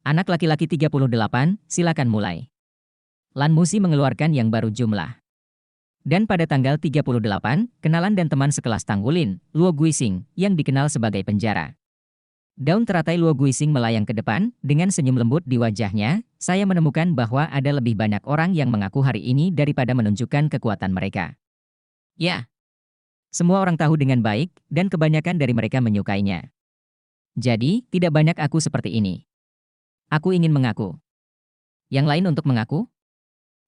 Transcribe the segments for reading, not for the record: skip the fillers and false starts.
Anak laki-laki 38, silakan mulai. Lan Musi mengeluarkan yang baru jumlah. Dan pada tanggal 38, kenalan dan teman sekelas Tanggulin, Luo Guising, yang dikenal sebagai penjara. Daun teratai Luo Guising melayang ke depan, dengan senyum lembut di wajahnya, saya menemukan bahwa ada lebih banyak orang yang mengaku hari ini daripada menunjukkan kekuatan mereka. Ya, semua orang tahu dengan baik, dan kebanyakan dari mereka menyukainya. Jadi, tidak banyak aku seperti ini. Aku ingin mengaku. Yang lain untuk mengaku?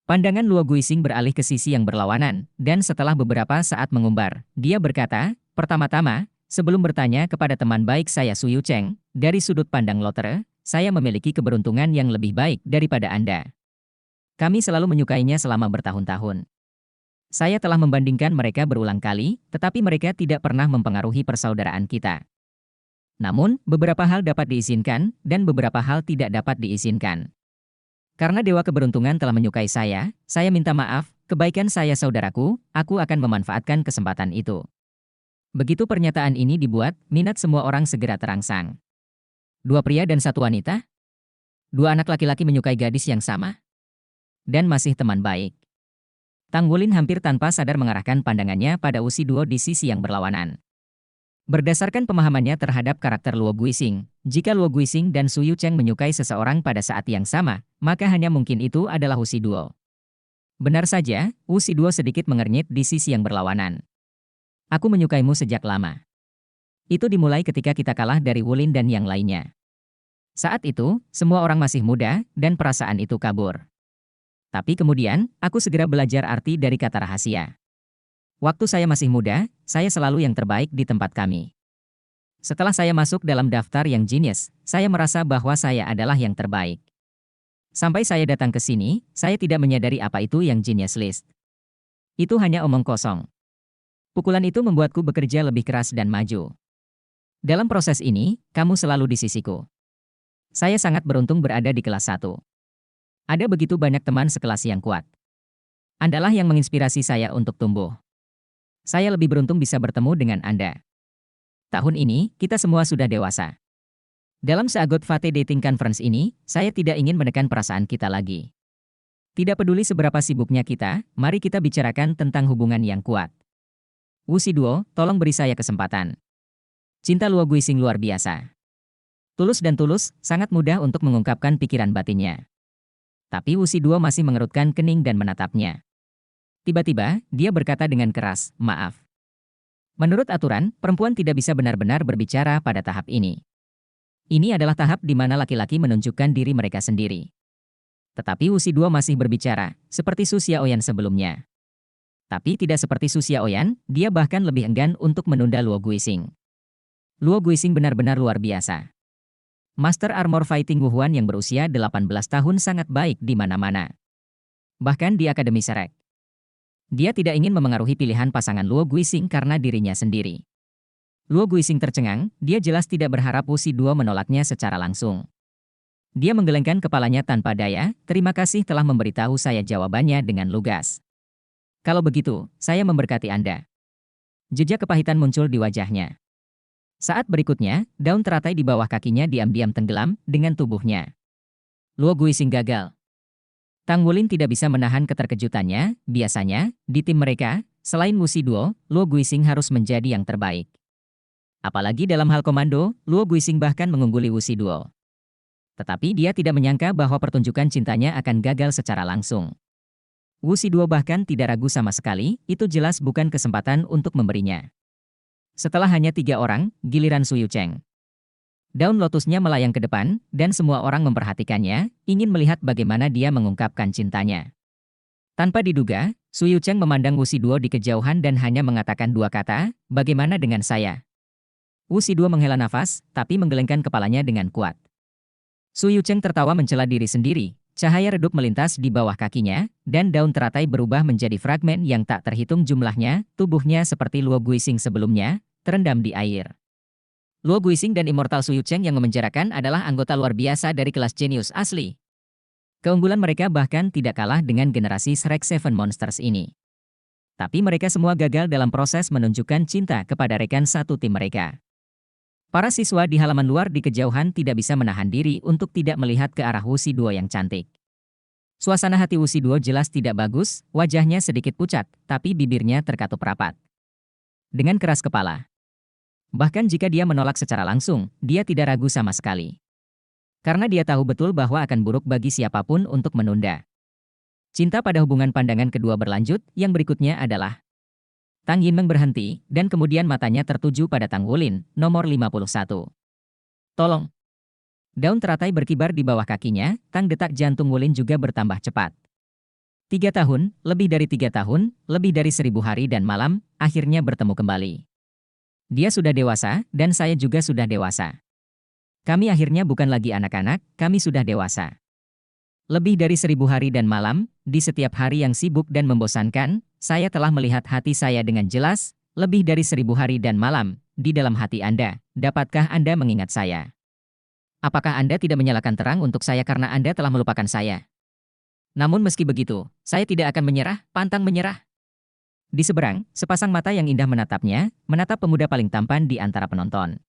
Pandangan Luo Guising beralih ke sisi yang berlawanan, dan setelah beberapa saat mengumbar, dia berkata, pertama-tama, sebelum bertanya kepada teman baik saya Su Yu Cheng, dari sudut pandang Lotre, saya memiliki keberuntungan yang lebih baik daripada Anda. Kami selalu menyukainya selama bertahun-tahun. Saya telah membandingkan mereka berulang kali, tetapi mereka tidak pernah mempengaruhi persaudaraan kita. Namun, beberapa hal dapat diizinkan, dan beberapa hal tidak dapat diizinkan. Karena Dewa Keberuntungan telah menyukai saya minta maaf, kebaikan saya saudaraku, aku akan memanfaatkan kesempatan itu. Begitu pernyataan ini dibuat, minat semua orang segera terangsang. Dua pria dan satu wanita? Dua anak laki-laki menyukai gadis yang sama? Dan masih teman baik. Tanggulin hampir tanpa sadar mengarahkan pandangannya pada Wusi Duo di sisi yang berlawanan. Berdasarkan pemahamannya terhadap karakter Luo Guising, jika Luo Guising dan Su Yu Cheng menyukai seseorang pada saat yang sama, maka hanya mungkin itu adalah Wusi Duo. Benar saja, Wusi Duo sedikit mengernyit di sisi yang berlawanan. Aku menyukaimu sejak lama. Itu dimulai ketika kita kalah dari Wulin dan yang lainnya. Saat itu, semua orang masih muda, dan perasaan itu kabur. Tapi kemudian, aku segera belajar arti dari kata rahasia. Waktu saya masih muda, saya selalu yang terbaik di tempat kami. Setelah saya masuk dalam daftar yang genius, saya merasa bahwa saya adalah yang terbaik. Sampai saya datang ke sini, saya tidak menyadari apa itu yang genius list. Itu hanya omong kosong. Pukulan itu membuatku bekerja lebih keras dan maju. Dalam proses ini, kamu selalu di sisiku. Saya sangat beruntung berada di kelas 1. Ada begitu banyak teman sekelas yang kuat. Andalah yang menginspirasi saya untuk tumbuh. Saya lebih beruntung bisa bertemu dengan Anda. Tahun ini, kita semua sudah dewasa. Dalam Seagot Fate Dating Conference ini, saya tidak ingin menekan perasaan kita lagi. Tidak peduli seberapa sibuknya kita, mari kita bicarakan tentang hubungan yang kuat. Wusi Duo, tolong beri saya kesempatan. Cinta Luo Guising luar biasa. Tulus dan tulus, sangat mudah untuk mengungkapkan pikiran batinnya. Tapi Wusi Duo masih mengerutkan kening dan menatapnya. Tiba-tiba, dia berkata dengan keras, maaf. Menurut aturan, perempuan tidak bisa benar-benar berbicara pada tahap ini. Ini adalah tahap di mana laki-laki menunjukkan diri mereka sendiri. Tetapi Wusi Duo masih berbicara, seperti Su Xiaoyan sebelumnya. Tapi tidak seperti Su Xiaoyan, dia bahkan lebih enggan untuk menunda Luo Guising. Luo Guising benar-benar luar biasa. Master Armor Fighting Wuhuan yang berusia 18 tahun sangat baik di mana-mana. Bahkan di Akademi Serek. Dia tidak ingin memengaruhi pilihan pasangan Luo Guising karena dirinya sendiri. Luo Guising tercengang, dia jelas tidak berharap Wusi Duo menolaknya secara langsung. Dia menggelengkan kepalanya tanpa daya, terima kasih telah memberitahu saya jawabannya dengan lugas. Kalau begitu, saya memberkati Anda. Jejak kepahitan muncul di wajahnya. Saat berikutnya, daun teratai di bawah kakinya diam-diam tenggelam dengan tubuhnya. Luo Guising gagal. Tang Wulin tidak bisa menahan keterkejutannya, biasanya, di tim mereka, selain Wusi Duo, Luo Guising harus menjadi yang terbaik. Apalagi dalam hal komando, Luo Guising bahkan mengungguli Wusi Duo. Tetapi dia tidak menyangka bahwa pertunjukan cintanya akan gagal secara langsung. Wusi Duo bahkan tidak ragu sama sekali, itu jelas bukan kesempatan untuk memberinya. Setelah hanya 3 orang, giliran Su Yu Cheng. Daun lotusnya melayang ke depan, dan semua orang memperhatikannya, ingin melihat bagaimana dia mengungkapkan cintanya. Tanpa diduga, Su Yu Cheng memandang Wusi Duo di kejauhan dan hanya mengatakan 2 kata, bagaimana dengan saya? Wusi Duo menghela nafas, tapi menggelengkan kepalanya dengan kuat. Su Yu Cheng tertawa mencela diri sendiri, cahaya redup melintas di bawah kakinya, dan daun teratai berubah menjadi fragmen yang tak terhitung jumlahnya, tubuhnya seperti Luo Guising sebelumnya, terendam di air. Luo Guising dan Immortal Su Yu Cheng yang memenjarakan adalah anggota luar biasa dari kelas jenius asli. Keunggulan mereka bahkan tidak kalah dengan generasi Shrek Seven Monsters ini. Tapi mereka semua gagal dalam proses menunjukkan cinta kepada rekan satu tim mereka. Para siswa di halaman luar di kejauhan tidak bisa menahan diri untuk tidak melihat ke arah Wusi Duo yang cantik. Suasana hati Wusi Duo jelas tidak bagus, wajahnya sedikit pucat, tapi bibirnya terkatup rapat. Dengan keras kepala. Bahkan jika dia menolak secara langsung, dia tidak ragu sama sekali. Karena dia tahu betul bahwa akan buruk bagi siapapun untuk menunda. Cinta pada hubungan pandangan kedua berlanjut, yang berikutnya adalah Tang Yinmeng berhenti, dan kemudian matanya tertuju pada Tang Wulin, nomor 51. Tolong. Daun teratai berkibar di bawah kakinya, tang detak jantung Wulin juga bertambah cepat. 3 tahun, lebih dari 3 tahun, lebih dari 1000 hari dan malam, akhirnya bertemu kembali. Dia sudah dewasa, dan saya juga sudah dewasa. Kami akhirnya bukan lagi anak-anak, kami sudah dewasa. Lebih dari 1000 hari dan malam, di setiap hari yang sibuk dan membosankan, saya telah melihat hati saya dengan jelas, lebih dari 1000 hari dan malam, di dalam hati Anda. Dapatkah Anda mengingat saya? Apakah Anda tidak menyalakan terang untuk saya karena Anda telah melupakan saya? Namun meski begitu, saya tidak akan menyerah, pantang menyerah. Di seberang, sepasang mata yang indah menatapnya, menatap pemuda paling tampan di antara penonton.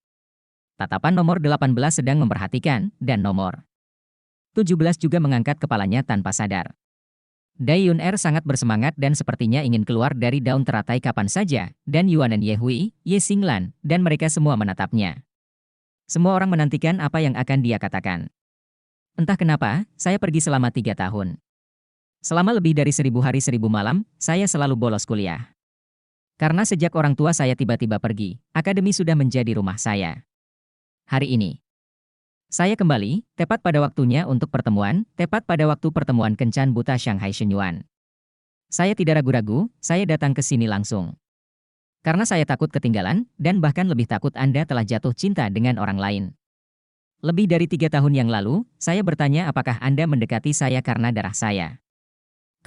Tatapan nomor 18 sedang memperhatikan, dan nomor 17 juga mengangkat kepalanya tanpa sadar. Dai Yun-er sangat bersemangat dan sepertinya ingin keluar dari daun teratai kapan saja, dan Yuanen Yehui, Ye Xinglan, dan mereka semua menatapnya. Semua orang menantikan apa yang akan dia katakan. Entah kenapa, saya pergi selama 3 tahun. Selama lebih dari 1000 hari 1000 malam, saya selalu bolos kuliah. Karena sejak orang tua saya tiba-tiba pergi, akademi sudah menjadi rumah saya. Hari ini, saya kembali, tepat pada waktunya untuk pertemuan, tepat pada waktu pertemuan kencan buta Shanghai Shenyuan. Saya tidak ragu-ragu, saya datang ke sini langsung. Karena saya takut ketinggalan, dan bahkan lebih takut Anda telah jatuh cinta dengan orang lain. Lebih dari 3 tahun yang lalu, saya bertanya apakah Anda mendekati saya karena darah saya.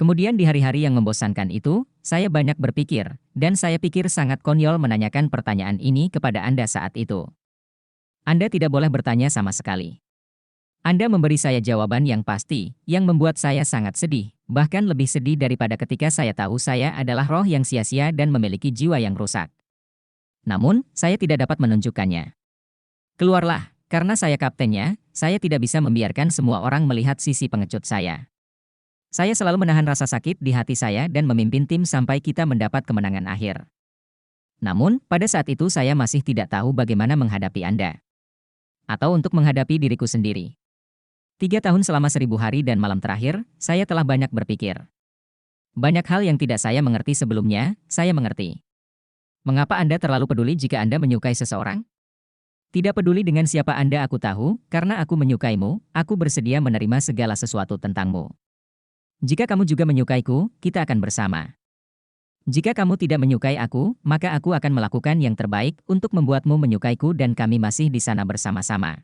Kemudian di hari-hari yang membosankan itu, saya banyak berpikir, dan saya pikir sangat konyol menanyakan pertanyaan ini kepada Anda saat itu. Anda tidak boleh bertanya sama sekali. Anda memberi saya jawaban yang pasti, yang membuat saya sangat sedih, bahkan lebih sedih daripada ketika saya tahu saya adalah roh yang sia-sia dan memiliki jiwa yang rusak. Namun, saya tidak dapat menunjukkannya. Keluarlah, karena saya kaptennya, saya tidak bisa membiarkan semua orang melihat sisi pengecut saya. Saya selalu menahan rasa sakit di hati saya dan memimpin tim sampai kita mendapat kemenangan akhir. Namun, pada saat itu saya masih tidak tahu bagaimana menghadapi Anda. Atau untuk menghadapi diriku sendiri. 3 tahun selama 1000 hari dan malam terakhir, saya telah banyak berpikir. Banyak hal yang tidak saya mengerti sebelumnya, saya mengerti. Mengapa Anda terlalu peduli jika Anda menyukai seseorang? Tidak peduli dengan siapa Anda aku tahu, karena aku menyukaimu, aku bersedia menerima segala sesuatu tentangmu. Jika kamu juga menyukaiku, kita akan bersama. Jika kamu tidak menyukai aku, maka aku akan melakukan yang terbaik untuk membuatmu menyukaiku dan kami masih di sana bersama-sama.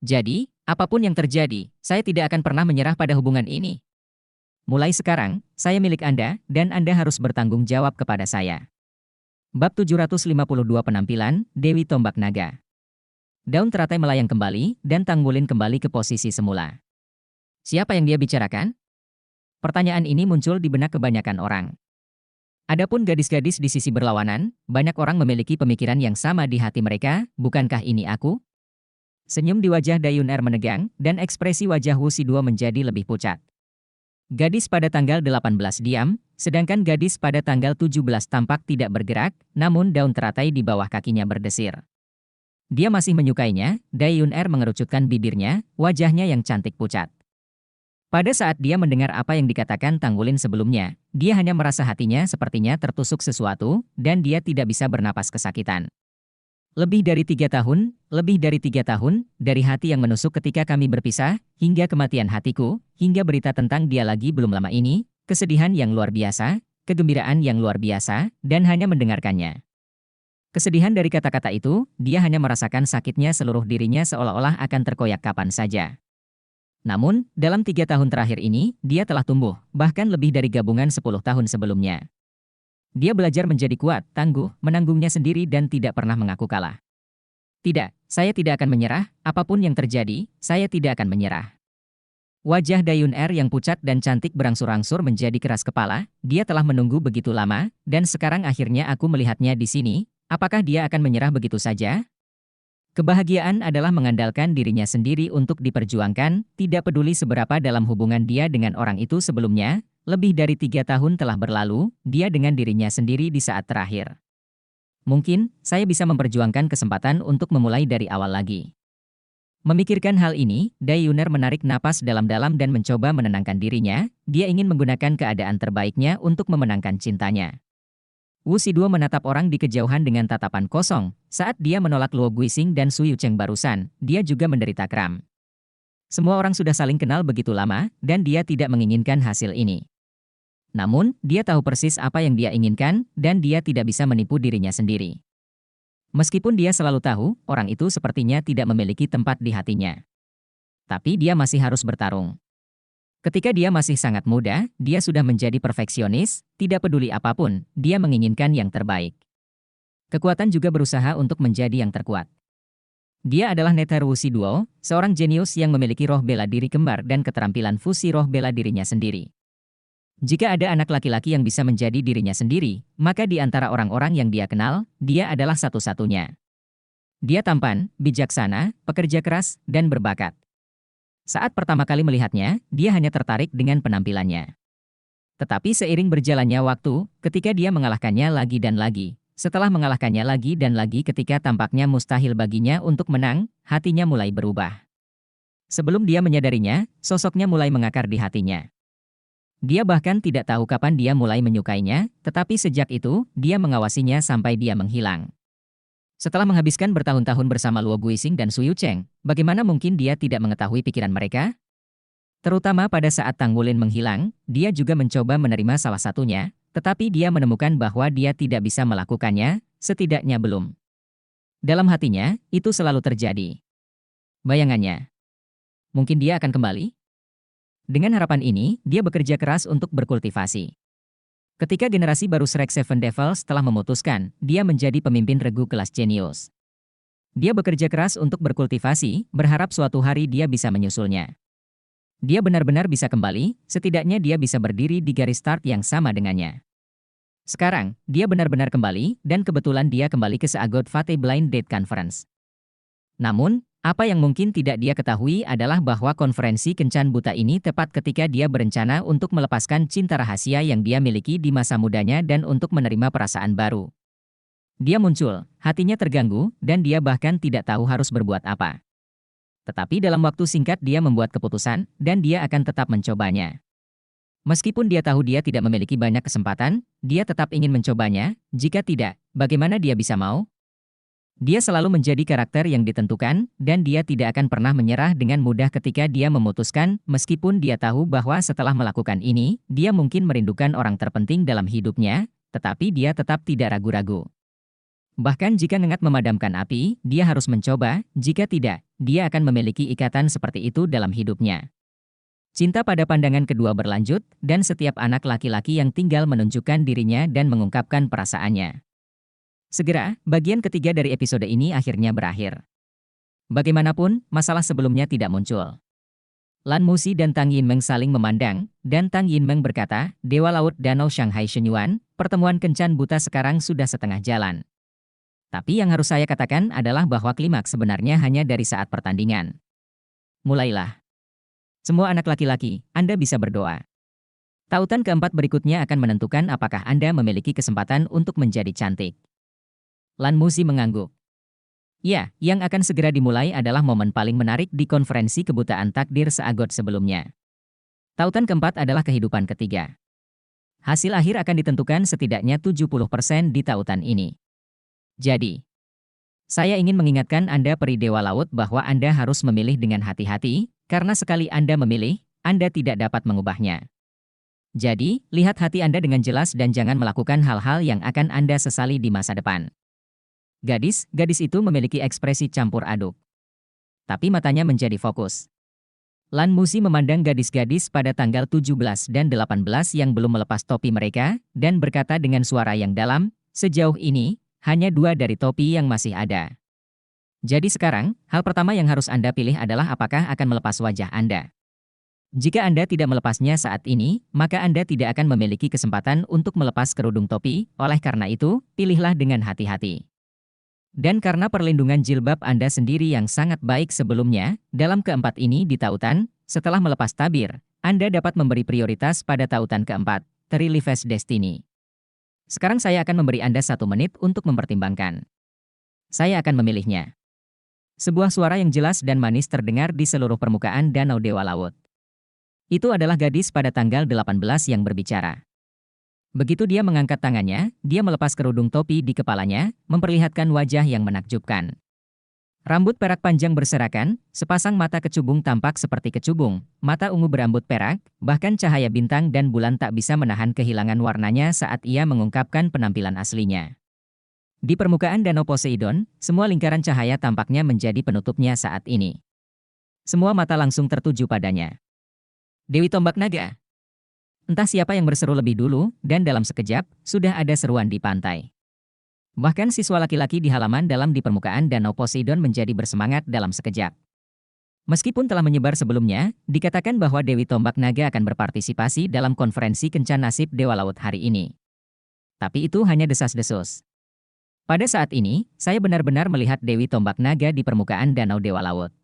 Jadi, apapun yang terjadi, saya tidak akan pernah menyerah pada hubungan ini. Mulai sekarang, saya milik Anda, dan Anda harus bertanggung jawab kepada saya. Bab 752 Penampilan, Dewi Tombak Naga. Daun teratai melayang kembali, dan Tang Wulin kembali ke posisi semula. Siapa yang dia bicarakan? Pertanyaan ini muncul di benak kebanyakan orang. Adapun gadis-gadis di sisi berlawanan, banyak orang memiliki pemikiran yang sama di hati mereka, bukankah ini aku? Senyum di wajah Dai Yun-er menegang, dan ekspresi wajah Wu Siduo menjadi lebih pucat. Gadis pada tanggal 18 diam, sedangkan gadis pada tanggal 17 tampak tidak bergerak, namun daun teratai di bawah kakinya berdesir. Dia masih menyukainya, Dai Yun-er mengerucutkan bibirnya, wajahnya yang cantik pucat. Pada saat dia mendengar apa yang dikatakan Tang Wulin sebelumnya, dia hanya merasa hatinya sepertinya tertusuk sesuatu, dan dia tidak bisa bernapas kesakitan. Lebih dari 3 tahun, dari hati yang menusuk ketika kami berpisah, hingga kematian hatiku, hingga berita tentang dia lagi belum lama ini, kesedihan yang luar biasa, kegembiraan yang luar biasa, dan hanya mendengarkannya. Kesedihan dari kata-kata itu, dia hanya merasakan sakitnya seluruh dirinya seolah-olah akan terkoyak kapan saja. Namun, dalam 3 tahun terakhir ini, dia telah tumbuh, bahkan lebih dari gabungan 10 tahun sebelumnya. Dia belajar menjadi kuat, tangguh, menanggungnya sendiri dan tidak pernah mengaku kalah. Tidak, saya tidak akan menyerah, apapun yang terjadi, saya tidak akan menyerah. Wajah Dai Yun-er yang pucat dan cantik berangsur-angsur menjadi keras kepala, dia telah menunggu begitu lama, dan sekarang akhirnya aku melihatnya di sini, apakah dia akan menyerah begitu saja? Kebahagiaan adalah mengandalkan dirinya sendiri untuk diperjuangkan, tidak peduli seberapa dalam hubungan dia dengan orang itu sebelumnya, lebih dari 3 tahun telah berlalu, dia dengan dirinya sendiri di saat terakhir. Mungkin, saya bisa memperjuangkan kesempatan untuk memulai dari awal lagi. Memikirkan hal ini, Dai Yuner menarik napas dalam-dalam dan mencoba menenangkan dirinya, dia ingin menggunakan keadaan terbaiknya untuk memenangkan cintanya. Wu Siduo menatap orang di kejauhan dengan tatapan kosong. Saat dia menolak Luo Guixing dan Su Yucheng barusan, dia juga menderita kram. Semua orang sudah saling kenal begitu lama, dan dia tidak menginginkan hasil ini. Namun, dia tahu persis apa yang dia inginkan, dan dia tidak bisa menipu dirinya sendiri. Meskipun dia selalu tahu, orang itu sepertinya tidak memiliki tempat di hatinya. Tapi dia masih harus bertarung. Ketika dia masih sangat muda, dia sudah menjadi perfeksionis, tidak peduli apapun, dia menginginkan yang terbaik. Kekuatan juga berusaha untuk menjadi yang terkuat. Dia adalah Nether Wu Siduo, seorang jenius yang memiliki roh bela diri kembar dan keterampilan fusi roh bela dirinya sendiri. Jika ada anak laki-laki yang bisa menjadi dirinya sendiri, maka di antara orang-orang yang dia kenal, dia adalah satu-satunya. Dia tampan, bijaksana, pekerja keras, dan berbakat. Saat pertama kali melihatnya, dia hanya tertarik dengan penampilannya. Tetapi seiring berjalannya waktu, ketika dia mengalahkannya lagi dan lagi, setelah mengalahkannya lagi dan lagi ketika tampaknya mustahil baginya untuk menang, hatinya mulai berubah. Sebelum dia menyadarinya, sosoknya mulai mengakar di hatinya. Dia bahkan tidak tahu kapan dia mulai menyukainya, tetapi sejak itu, dia mengawasinya sampai dia menghilang. Setelah menghabiskan bertahun-tahun bersama Luo Guixing dan Su Yucheng, bagaimana mungkin dia tidak mengetahui pikiran mereka? Terutama pada saat Tang Wulin menghilang, dia juga mencoba menerima salah satunya, tetapi dia menemukan bahwa dia tidak bisa melakukannya, setidaknya belum. Dalam hatinya, itu selalu terjadi. Bayangannya, mungkin dia akan kembali? Dengan harapan ini, dia bekerja keras untuk berkultivasi. Ketika generasi baru Shrek Seven Devils telah memutuskan, dia menjadi pemimpin regu kelas jenius. Dia bekerja keras untuk berkultivasi, berharap suatu hari dia bisa menyusulnya. Dia benar-benar bisa kembali, setidaknya dia bisa berdiri di garis start yang sama dengannya. Sekarang, dia benar-benar kembali, dan kebetulan dia kembali ke Seagot Fate Blind Date Conference. Namun, apa yang mungkin tidak dia ketahui adalah bahwa konferensi kencan buta ini tepat ketika dia berencana untuk melepaskan cinta rahasia yang dia miliki di masa mudanya dan untuk menerima perasaan baru. Dia muncul, hatinya terganggu, dan dia bahkan tidak tahu harus berbuat apa. Tetapi dalam waktu singkat dia membuat keputusan, dan dia akan tetap mencobanya. Meskipun dia tahu dia tidak memiliki banyak kesempatan, dia tetap ingin mencobanya. Jika tidak, bagaimana dia bisa mau? Dia selalu menjadi karakter yang ditentukan, dan dia tidak akan pernah menyerah dengan mudah ketika dia memutuskan, meskipun dia tahu bahwa setelah melakukan ini, dia mungkin merindukan orang terpenting dalam hidupnya, tetapi dia tetap tidak ragu-ragu. Bahkan jika ngengat memadamkan api, dia harus mencoba, jika tidak, dia akan memiliki ikatan seperti itu dalam hidupnya. Cinta pada pandangan kedua berlanjut, dan setiap anak laki-laki yang tinggal menunjukkan dirinya dan mengungkapkan perasaannya. Segera, bagian ketiga dari episode ini akhirnya berakhir. Bagaimanapun, masalah sebelumnya tidak muncul. Lan Musi dan Tang Yinmeng saling memandang, dan Tang Yinmeng berkata, Dewa Laut Danau Shanghai Shenyuan, pertemuan kencan buta sekarang sudah setengah jalan. Tapi yang harus saya katakan adalah bahwa klimaks sebenarnya hanya dari saat pertandingan. Mulailah. Semua anak laki-laki, Anda bisa berdoa. Tautan keempat berikutnya akan menentukan apakah Anda memiliki kesempatan untuk menjadi cantik. Lan Musi mengangguk. Ya, yang akan segera dimulai adalah momen paling menarik di konferensi kebutaan takdir Seagot sebelumnya. Tautan keempat adalah kehidupan ketiga. Hasil akhir akan ditentukan setidaknya 70% di tautan ini. Jadi, saya ingin mengingatkan Anda peri Dewa Laut bahwa Anda harus memilih dengan hati-hati, karena sekali Anda memilih, Anda tidak dapat mengubahnya. Jadi, lihat hati Anda dengan jelas dan jangan melakukan hal-hal yang akan Anda sesali di masa depan. Gadis itu memiliki ekspresi campur aduk. Tapi matanya menjadi fokus. Lan Musi memandang gadis-gadis pada tanggal 17 dan 18 yang belum melepas topi mereka, dan berkata dengan suara yang dalam, sejauh ini, hanya 2 dari topi yang masih ada. Jadi sekarang, hal pertama yang harus Anda pilih adalah apakah akan melepas wajah Anda. Jika Anda tidak melepasnya saat ini, maka Anda tidak akan memiliki kesempatan untuk melepas kerudung topi, oleh karena itu, pilihlah dengan hati-hati. Dan karena perlindungan jilbab Anda sendiri yang sangat baik sebelumnya, dalam keempat ini di tautan, setelah melepas tabir, Anda dapat memberi prioritas pada tautan keempat, Trilifes Destiny. Sekarang saya akan memberi Anda 1 menit untuk mempertimbangkan. Saya akan memilihnya. Sebuah suara yang jelas dan manis terdengar di seluruh permukaan Danau Dewa Laut. Itu adalah gadis pada tanggal 18 yang berbicara. Begitu dia mengangkat tangannya, dia melepas kerudung topi di kepalanya, memperlihatkan wajah yang menakjubkan. Rambut perak panjang berserakan, sepasang mata kecubung tampak seperti kecubung, mata ungu berambut perak, bahkan cahaya bintang dan bulan tak bisa menahan kehilangan warnanya saat ia mengungkapkan penampilan aslinya. Di permukaan Danau Poseidon, semua lingkaran cahaya tampaknya menjadi penutupnya saat ini. Semua mata langsung tertuju padanya. Dewi Tombak Naga. Entah siapa yang berseru lebih dulu, dan dalam sekejap, sudah ada seruan di pantai. Bahkan siswa laki-laki di halaman dalam di permukaan Danau Poseidon menjadi bersemangat dalam sekejap. Meskipun telah menyebar sebelumnya, dikatakan bahwa Dewi Tombak Naga akan berpartisipasi dalam konferensi kencan nasib Dewa Laut hari ini. Tapi itu hanya desas-desus. Pada saat ini, saya benar-benar melihat Dewi Tombak Naga di permukaan Danau Dewa Laut.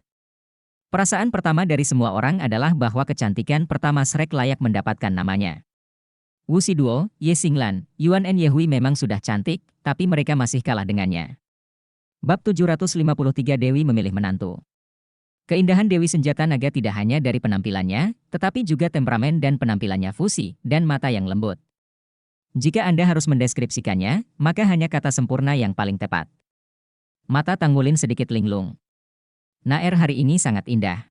Perasaan pertama dari semua orang adalah bahwa kecantikan pertama Shrek layak mendapatkan namanya. Wu Siduo, Ye Xinglan, Yuan and Yehui memang sudah cantik, tapi mereka masih kalah dengannya. Bab 753 Dewi memilih menantu. Keindahan Dewi Senjata Naga tidak hanya dari penampilannya, tetapi juga temperamen dan penampilannya fusi, dan mata yang lembut. Jika Anda harus mendeskripsikannya, maka hanya kata sempurna yang paling tepat. Mata Tanggulin sedikit linglung. Naer hari ini sangat indah.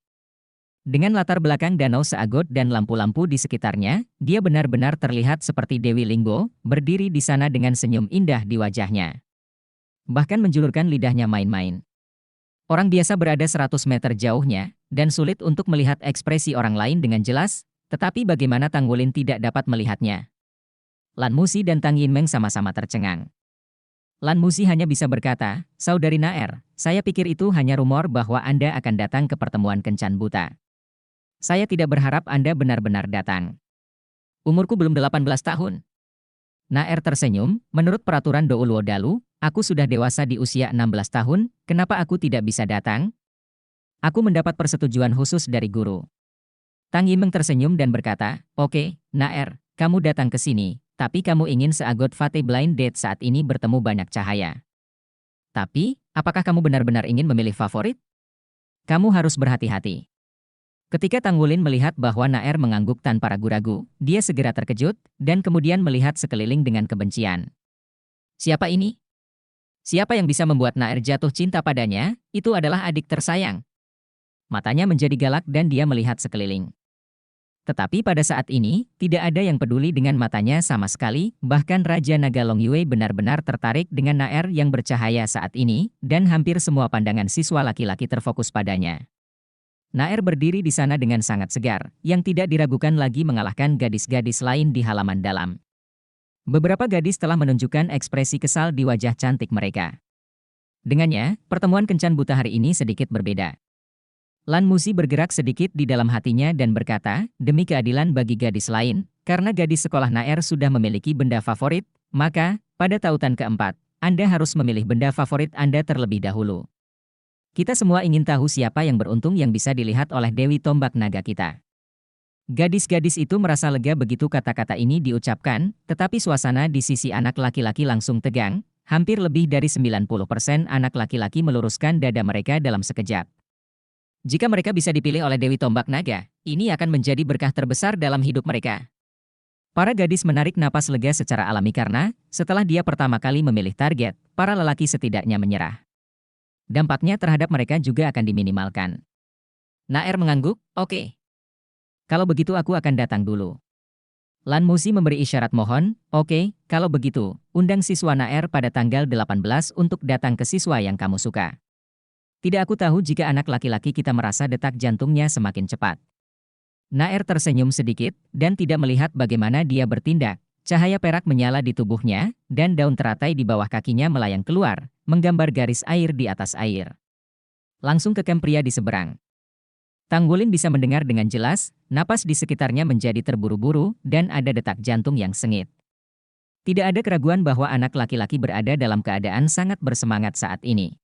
Dengan latar belakang danau seagot dan lampu-lampu di sekitarnya, dia benar-benar terlihat seperti Dewi Linggo, berdiri di sana dengan senyum indah di wajahnya. Bahkan menjulurkan lidahnya main-main. Orang biasa berada 100 meter jauhnya, dan sulit untuk melihat ekspresi orang lain dengan jelas, tetapi bagaimana Tanggulin tidak dapat melihatnya? Lan Musi dan Tang Yinmeng sama-sama tercengang. Lan Musi hanya bisa berkata, "Saudari Naer, saya pikir itu hanya rumor bahwa Anda akan datang ke pertemuan kencan buta. Saya tidak berharap Anda benar-benar datang. Umurku belum 18 tahun. Naer tersenyum, menurut peraturan Douluo Dalu, aku sudah dewasa di usia 16 tahun, kenapa aku tidak bisa datang? Aku mendapat persetujuan khusus dari guru. Tang Yinmeng tersenyum dan berkata, "Oke, Naer, kamu datang ke sini. Tapi kamu ingin seagot Fate Blind Date saat ini bertemu banyak cahaya. Tapi, apakah kamu benar-benar ingin memilih favorit? Kamu harus berhati-hati." Ketika Tanggulin melihat bahwa Naer mengangguk tanpa ragu-ragu, dia segera terkejut, dan kemudian melihat sekeliling dengan kebencian. Siapa ini? Siapa yang bisa membuat Naer jatuh cinta padanya? Itu adalah adik tersayang. Matanya menjadi galak dan dia melihat sekeliling. Tetapi pada saat ini, tidak ada yang peduli dengan matanya sama sekali, bahkan Raja Naga Long Yue benar-benar tertarik dengan Naer yang bercahaya saat ini, dan hampir semua pandangan siswa laki-laki terfokus padanya. Naer berdiri di sana dengan sangat segar, yang tidak diragukan lagi mengalahkan gadis-gadis lain di halaman dalam. Beberapa gadis telah menunjukkan ekspresi kesal di wajah cantik mereka. Dengannya, pertemuan kencan buta hari ini sedikit berbeda. Lan Musi bergerak sedikit di dalam hatinya dan berkata, demi keadilan bagi gadis lain, karena gadis sekolah Naer sudah memiliki benda favorit, maka, pada tautan keempat, Anda harus memilih benda favorit Anda terlebih dahulu. Kita semua ingin tahu siapa yang beruntung yang bisa dilihat oleh Dewi Tombak Naga kita. Gadis-gadis itu merasa lega begitu kata-kata ini diucapkan, tetapi suasana di sisi anak laki-laki langsung tegang, hampir lebih dari 90% anak laki-laki meluruskan dada mereka dalam sekejap. Jika mereka bisa dipilih oleh Dewi Tombak Naga, ini akan menjadi berkah terbesar dalam hidup mereka. Para gadis menarik napas lega secara alami karena, setelah dia pertama kali memilih target, para lelaki setidaknya menyerah. Dampaknya terhadap mereka juga akan diminimalkan. Naer mengangguk, oke. Kalau begitu aku akan datang dulu. Lan Musi memberi isyarat mohon, oke, kalau begitu, undang siswa Naer pada tanggal 18 untuk datang ke siswa yang kamu suka. Tidak aku tahu jika anak laki-laki kita merasa detak jantungnya semakin cepat. Naer tersenyum sedikit, dan tidak melihat bagaimana dia bertindak. Cahaya perak menyala di tubuhnya, dan daun teratai di bawah kakinya melayang keluar, menggambar garis air di atas air. Langsung ke kamp pria di seberang. Tanggulin bisa mendengar dengan jelas, napas di sekitarnya menjadi terburu-buru, dan ada detak jantung yang sengit. Tidak ada keraguan bahwa anak laki-laki berada dalam keadaan sangat bersemangat saat ini.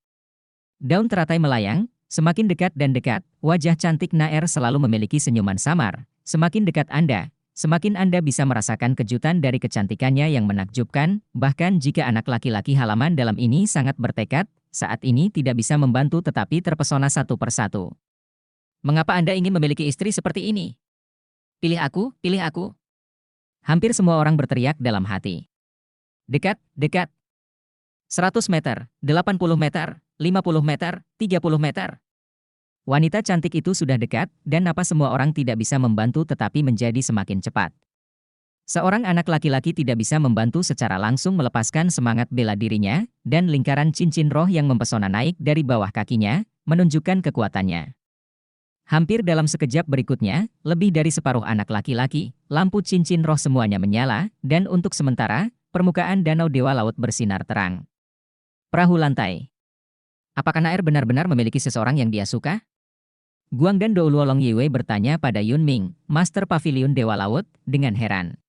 Daun teratai melayang, semakin dekat dan dekat, wajah cantik Naer selalu memiliki senyuman samar. Semakin dekat Anda, semakin Anda bisa merasakan kejutan dari kecantikannya yang menakjubkan, bahkan jika anak laki-laki halaman dalam ini sangat bertekad, saat ini tidak bisa membantu tetapi terpesona satu persatu. Mengapa Anda ingin memiliki istri seperti ini? Pilih aku, pilih aku. Hampir semua orang berteriak dalam hati. Dekat, dekat. 100 meter, 80 meter, 50 meter, 30 meter. Wanita cantik itu sudah dekat, dan napas semua orang tidak bisa membantu tetapi menjadi semakin cepat. Seorang anak laki-laki tidak bisa membantu secara langsung melepaskan semangat bela dirinya, dan lingkaran cincin roh yang mempesona naik dari bawah kakinya, menunjukkan kekuatannya. Hampir dalam sekejap berikutnya, lebih dari separuh anak laki-laki, lampu cincin roh semuanya menyala, dan untuk sementara, permukaan danau Dewa Laut bersinar terang. Perahu lantai. Apakah Naer benar-benar memiliki seseorang yang dia suka? Guangdan Douluo Long Yiwei bertanya pada Yun Ming, Master Pavilion Dewa Laut, dengan heran.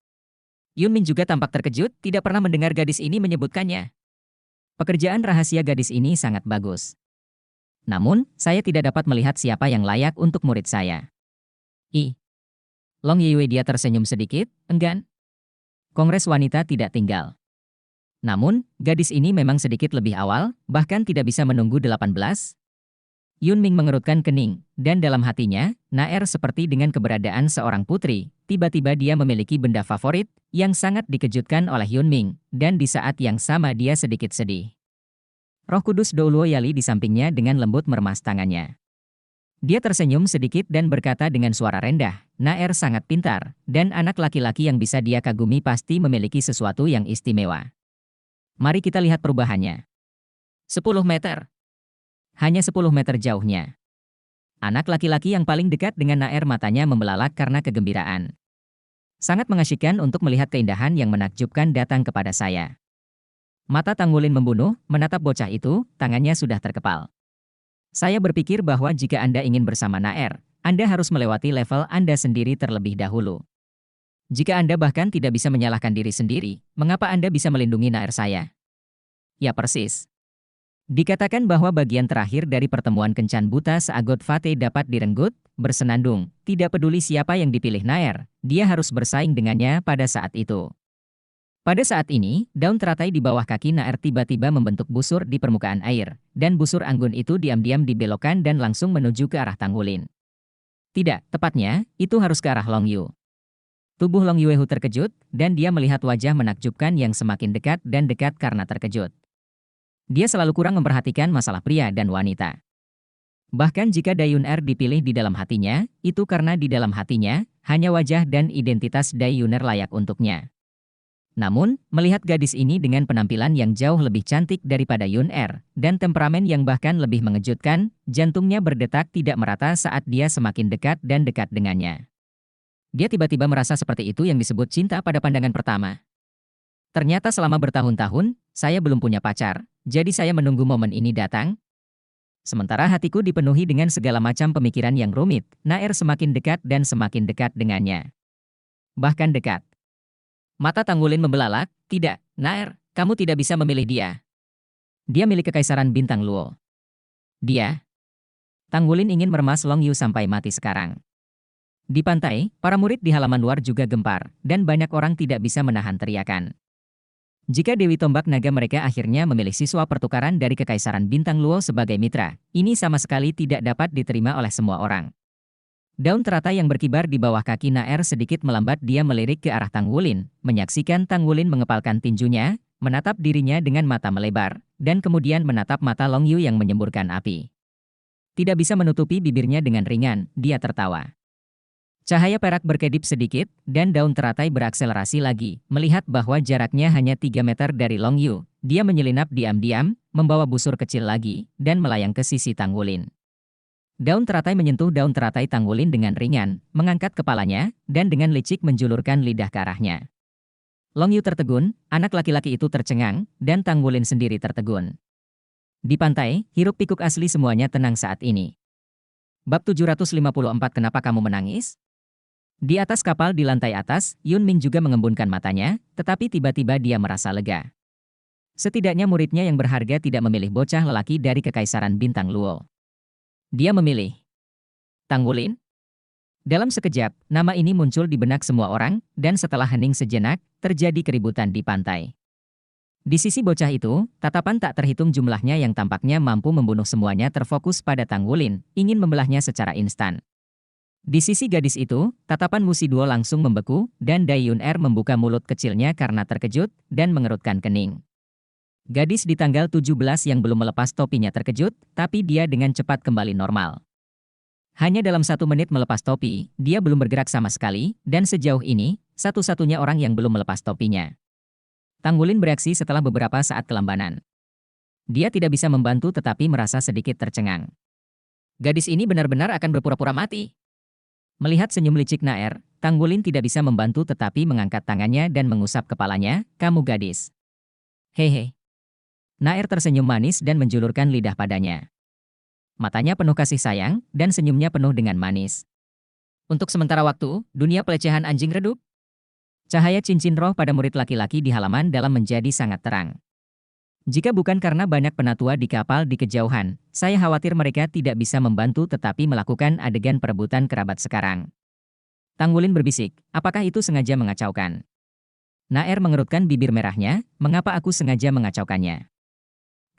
Yun Ming juga tampak terkejut, tidak pernah mendengar gadis ini menyebutkannya. Pekerjaan rahasia gadis ini sangat bagus. Namun, saya tidak dapat melihat siapa yang layak untuk murid saya. Long Yiwei dia tersenyum sedikit, enggan. Kongres wanita tidak tinggal. Namun, gadis ini memang sedikit lebih awal, bahkan tidak bisa menunggu 18. Yun Ming mengerutkan kening, dan dalam hatinya, Naer seperti dengan keberadaan seorang putri, tiba-tiba dia memiliki benda favorit, yang sangat dikejutkan oleh Yun Ming, dan di saat yang sama dia sedikit sedih. Roh Kudus Douluo Yali di sampingnya dengan lembut meremas tangannya. Dia tersenyum sedikit dan berkata dengan suara rendah, Naer sangat pintar, dan anak laki-laki yang bisa dia kagumi pasti memiliki sesuatu yang istimewa. Mari kita lihat perubahannya. 10 meter. Hanya 10 meter jauhnya. Anak laki-laki yang paling dekat dengan Naer matanya membelalak karena kegembiraan. Sangat mengasyikkan untuk melihat keindahan yang menakjubkan datang kepada saya. Mata Tanggulin membunuh, menatap bocah itu, tangannya sudah terkepal. Saya berpikir bahwa jika Anda ingin bersama Naer, Anda harus melewati level Anda sendiri terlebih dahulu. Jika Anda bahkan tidak bisa menyalahkan diri sendiri, mengapa Anda bisa melindungi Naer saya? Ya persis. Dikatakan bahwa bagian terakhir dari pertemuan kencan buta seagot Fate dapat direnggut, bersenandung, tidak peduli siapa yang dipilih Naer, dia harus bersaing dengannya pada saat itu. Pada saat ini, daun teratai di bawah kaki Naer tiba-tiba membentuk busur di permukaan air, dan busur anggun itu diam-diam dibelokkan dan langsung menuju ke arah Tanggulin. Tidak, tepatnya, itu harus ke arah Long Yu. Tubuh Long Yuehu terkejut, dan dia melihat wajah menakjubkan yang semakin dekat dan dekat karena terkejut. Dia selalu kurang memperhatikan masalah pria dan wanita. Bahkan jika Dayun Er dipilih di dalam hatinya, itu karena di dalam hatinya, hanya wajah dan identitas Dayuner layak untuknya. Namun, melihat gadis ini dengan penampilan yang jauh lebih cantik daripada Yun Er, dan temperamen yang bahkan lebih mengejutkan, jantungnya berdetak tidak merata saat dia semakin dekat dan dekat dengannya. Dia tiba-tiba merasa seperti itu yang disebut cinta pada pandangan pertama. Ternyata selama bertahun-tahun, saya belum punya pacar, jadi saya menunggu momen ini datang. Sementara hatiku dipenuhi dengan segala macam pemikiran yang rumit, Naer semakin dekat dan semakin dekat dengannya. Bahkan dekat. Mata Tanggulin membelalak, tidak, Naer, kamu tidak bisa memilih dia. Dia milik Kekaisaran Bintang Luo. Dia. Tanggulin ingin meremas Long Yu sampai mati sekarang. Di pantai, para murid di halaman luar juga gempar, dan banyak orang tidak bisa menahan teriakan. Jika Dewi Tombak Naga mereka akhirnya memilih siswa pertukaran dari Kekaisaran Bintang Luo sebagai mitra, ini sama sekali tidak dapat diterima oleh semua orang. Daun teratai yang berkibar di bawah kaki Naer sedikit melambat dia melirik ke arah Tanggulin, menyaksikan Tanggulin mengepalkan tinjunya, menatap dirinya dengan mata melebar, dan kemudian menatap mata Long Yu yang menyemburkan api. Tidak bisa menutupi bibirnya dengan ringan, dia tertawa. Cahaya perak berkedip sedikit, dan daun teratai berakselerasi lagi, melihat bahwa jaraknya hanya 3 meter dari Long Yu. Dia menyelinap diam-diam, membawa busur kecil lagi, dan melayang ke sisi Tanggulin. Daun teratai menyentuh daun teratai Tanggulin dengan ringan, mengangkat kepalanya, dan dengan licik menjulurkan lidah ke arahnya. Long Yu tertegun, anak laki-laki itu tercengang, dan Tanggulin sendiri tertegun. Di pantai, hiruk-pikuk asli semuanya tenang saat ini. Bab 754 Kenapa kamu menangis? Di atas kapal di lantai atas, Yun Ming juga mengembunkan matanya, tetapi tiba-tiba dia merasa lega. Setidaknya muridnya yang berharga tidak memilih bocah lelaki dari Kekaisaran Bintang Luo. Dia memilih Tang Wulin. Dalam sekejap, nama ini muncul di benak semua orang, dan setelah hening sejenak, terjadi keributan di pantai. Di sisi bocah itu, tatapan tak terhitung jumlahnya yang tampaknya mampu membunuh semuanya terfokus pada Tang Wulin, ingin membelahnya secara instan. Di sisi gadis itu, tatapan Musi Duo langsung membeku, dan Dai Yun Er membuka mulut kecilnya karena terkejut, dan mengerutkan kening. Gadis di tanggal 17 yang belum melepas topinya terkejut, tapi dia dengan cepat kembali normal. Hanya dalam 1 menit melepas topi, dia belum bergerak sama sekali, dan sejauh ini, satu-satunya orang yang belum melepas topinya. Tang Wulin bereaksi setelah beberapa saat kelambanan. Dia tidak bisa membantu tetapi merasa sedikit tercengang. Gadis ini benar-benar akan berpura-pura mati. Melihat senyum licik Naer, Tang Wulin tidak bisa membantu tetapi mengangkat tangannya dan mengusap kepalanya, "Kamu gadis." Hehe. Naer tersenyum manis dan menjulurkan lidah padanya. Matanya penuh kasih sayang, dan senyumnya penuh dengan manis. Untuk sementara waktu, dunia pelecehan anjing redup. Cahaya cincin roh pada murid laki-laki di halaman dalam menjadi sangat terang. Jika bukan karena banyak penatua di kapal di kejauhan, saya khawatir mereka tidak bisa membantu tetapi melakukan adegan perebutan kerabat sekarang. Tang Wulin berbisik, apakah itu sengaja mengacaukan? Naer mengerutkan bibir merahnya, mengapa aku sengaja mengacaukannya?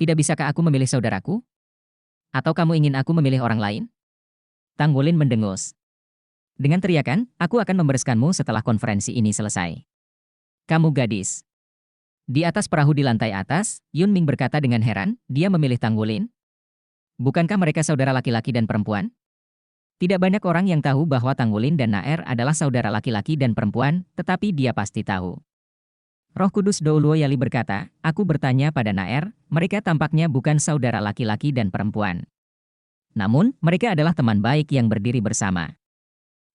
Tidak bisakah aku memilih saudaraku? Atau kamu ingin aku memilih orang lain? Tang Wulin mendengus. Dengan teriakan, aku akan membereskanmu setelah konferensi ini selesai. Kamu gadis. Di atas perahu di lantai atas, Yun Ming berkata dengan heran, dia memilih Tang Wulin? Bukankah mereka saudara laki-laki dan perempuan? Tidak banyak orang yang tahu bahwa Tang Wulin dan Naer adalah saudara laki-laki dan perempuan, tetapi dia pasti tahu. Roh Kudus Douluo Yali berkata, aku bertanya pada Naer, mereka tampaknya bukan saudara laki-laki dan perempuan. Namun, mereka adalah teman baik yang berdiri bersama.